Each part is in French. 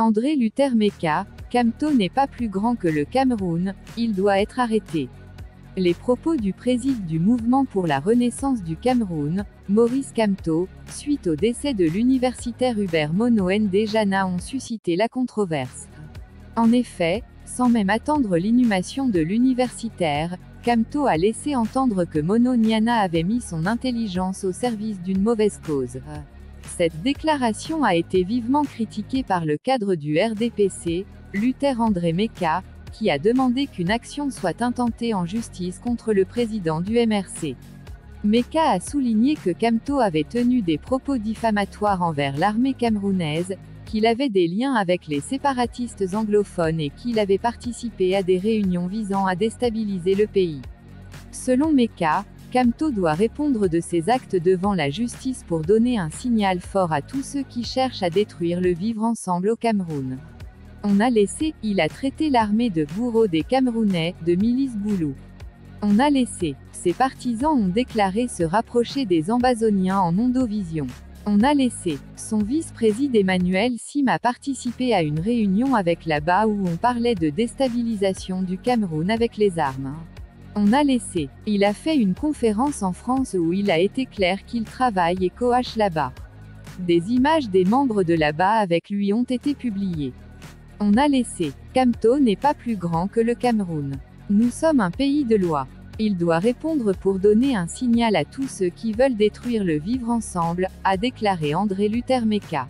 André Luther Meka, Kamto n'est pas plus grand que le Cameroun, il doit être arrêté. Les propos du président du mouvement pour la renaissance du Cameroun, Maurice Kamto, suite au décès de l'universitaire Hubert Mono Ndejana ont suscité la controverse. En effet, sans même attendre l'inhumation de l'universitaire, Kamto a laissé entendre que Mono Nyana avait mis son intelligence au service d'une mauvaise cause. Cette déclaration a été vivement critiquée par le cadre du RDPC, Luther André Meka, qui a demandé qu'une action soit intentée en justice contre le président du MRC. Meka a souligné que Kamto avait tenu des propos diffamatoires envers l'armée camerounaise, qu'il avait des liens avec les séparatistes anglophones et qu'il avait participé à des réunions visant à déstabiliser le pays. Selon Meka, Kamto doit répondre de ses actes devant la justice pour donner un signal fort à tous ceux qui cherchent à détruire le vivre ensemble au Cameroun. On a laissé, il a traité l'armée de bourreaux des Camerounais, de milices boulous. On a laissé, ses partisans ont déclaré se rapprocher des Ambazoniens en Ondovision. On a laissé, son vice-président Emmanuel Sim a participé à une réunion avec là-bas où on parlait de déstabilisation du Cameroun avec les armes. On a laissé, il a fait une conférence en France où il a été clair qu'il travaille et coache là-bas. Des images des membres de là-bas avec lui ont été publiées. On a laissé, Kamto n'est pas plus grand que le Cameroun. Nous sommes un pays de loi. Il doit répondre pour donner un signal à tous ceux qui veulent détruire le vivre ensemble, a déclaré André Luther Meka.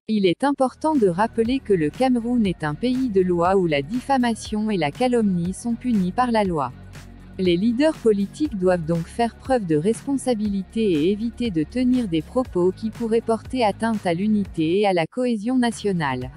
Il est important de rappeler que le Cameroun est un pays de loi où la diffamation et la calomnie sont punies par la loi. Les leaders politiques doivent donc faire preuve de responsabilité et éviter de tenir des propos qui pourraient porter atteinte à l'unité et à la cohésion nationale.